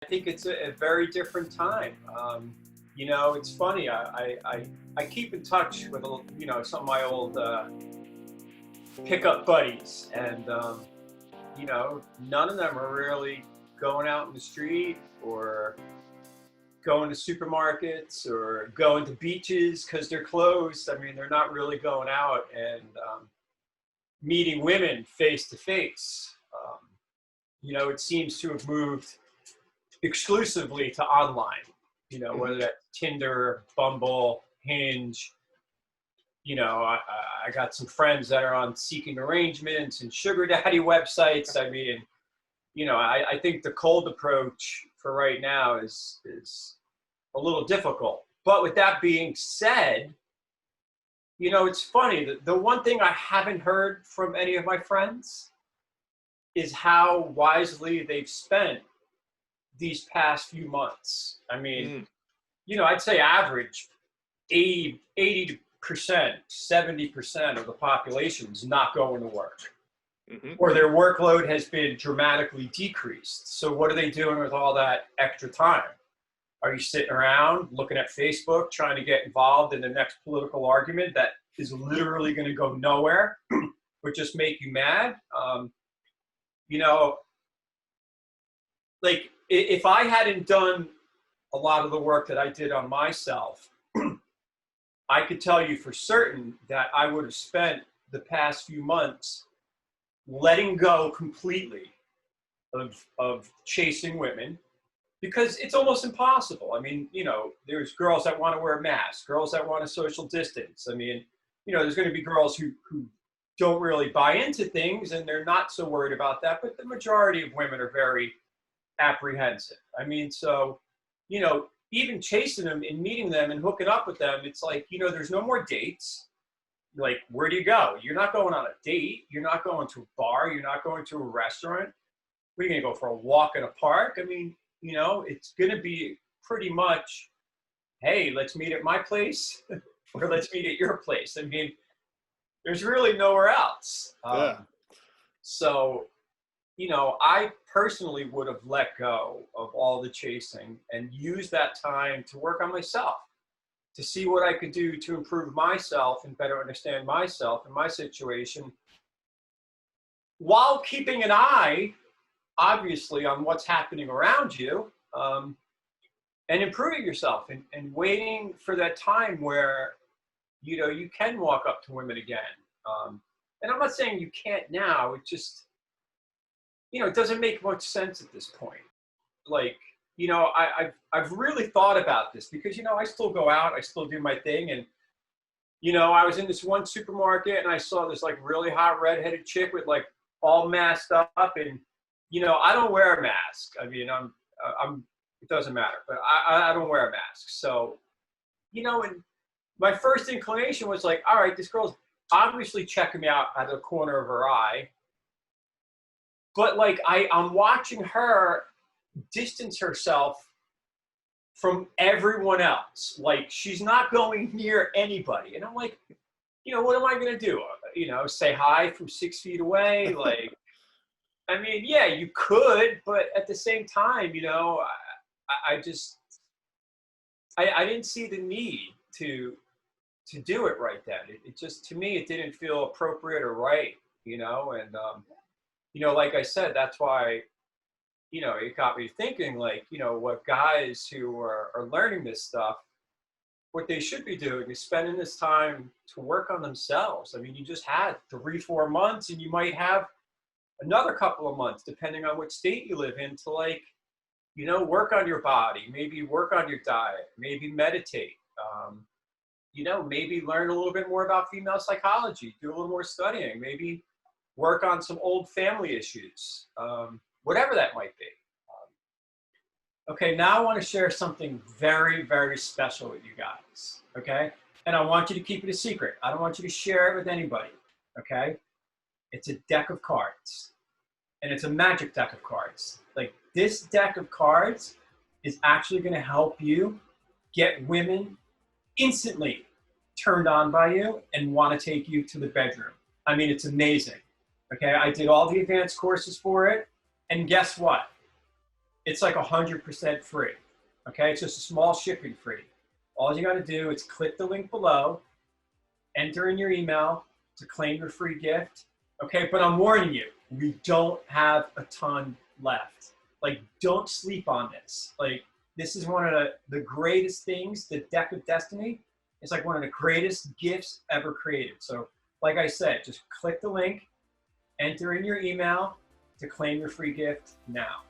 I think it's a very different time. It's funny. I keep in touch with some of my old pickup buddies, and none of them are really going out in the street or going to supermarkets or going to beaches because they're closed. I mean, they're not really going out and meeting women face to face. It seems to have moved exclusively to online, whether that's Tinder, Bumble, Hinge. I got some friends that are on seeking arrangements and sugar daddy websites. I mean, I think the cold approach for right now is a little difficult. But with that being said, it's funny. The one thing I haven't heard from any of my friends is how wisely they've spent these past few months. I mean, I'd say average 80%, 70% of the population is not going to work. Or their workload has been dramatically decreased. So what are they doing with all that extra time? Are you sitting around looking at Facebook, trying to get involved in the next political argument that is literally going to go nowhere, but just make you mad? Like if I hadn't done a lot of the work that I did on myself, I could tell you for certain that I would have spent the past few months letting go completely of chasing women, because it's almost impossible. I mean, there's girls that want to wear masks, girls that want to social distance. I mean, there's going to be girls who don't really buy into things and they're not so worried about that, but the majority of women are very apprehensive. I mean, so, even chasing them and meeting them and hooking up with them, it's like, there's no more dates. Like, where do you go? You're not going on a date. You're not going to a bar. You're not going to a restaurant. We're going to go for a walk in a park. I mean, it's going to be pretty much, hey, let's meet at my place or let's meet at your place. I mean, there's really nowhere else. So, I personally would have let go of all the chasing and used that time to work on myself, to see what I could do to improve myself and better understand myself and my situation, while keeping an eye, obviously, on what's happening around you, and improving yourself and waiting for that time where, you can walk up to women again. And I'm not saying you can't now. It just, it doesn't make much sense at this point. Like, I've really thought about this because, I still go out, I still do my thing. And, I was in this one supermarket and I saw this like really hot redheaded chick with like all masked up. And, I don't wear a mask. I mean, it doesn't matter, but I don't wear a mask. So, and my first inclination was like, all right, this girl's obviously checking me out out of the corner of her eye. But like, I'm watching her distance herself from everyone else. Like, she's not going near anybody. And I'm like, what am I going to do? Say hi from 6 feet away? Like, I mean, yeah, you could, but at the same time, I didn't see the need to do it right then. It just, to me, it didn't feel appropriate or right, and, like I said, that's why, it got me thinking, like, what guys who are learning this stuff, what they should be doing is spending this time to work on themselves. I mean, you just had 3-4 months and you might have another couple of months, depending on which state you live in, to like, work on your body, maybe work on your diet, maybe meditate, maybe learn a little bit more about female psychology, do a little more studying, maybe work on some old family issues, whatever that might be. Okay, now I want to share something very, very special with you guys, okay? And I want you to keep it a secret. I don't want you to share it with anybody, okay? It's a deck of cards, and it's a magic deck of cards. Like, this deck of cards is actually going to help you get women instantly turned on by you and want to take you to the bedroom. I mean, it's amazing. Okay, I did all the advanced courses for it, and guess what? It's like 100% free. Okay, it's just a small shipping fee. All you got to do is click the link below, enter in your email to claim your free gift. Okay, but I'm warning you, we don't have a ton left. Like, don't sleep on this. Like, this is one of the greatest things. The Deck of Destiny is like one of the greatest gifts ever created. So, like I said, just click the link, enter in your email to claim your free gift now.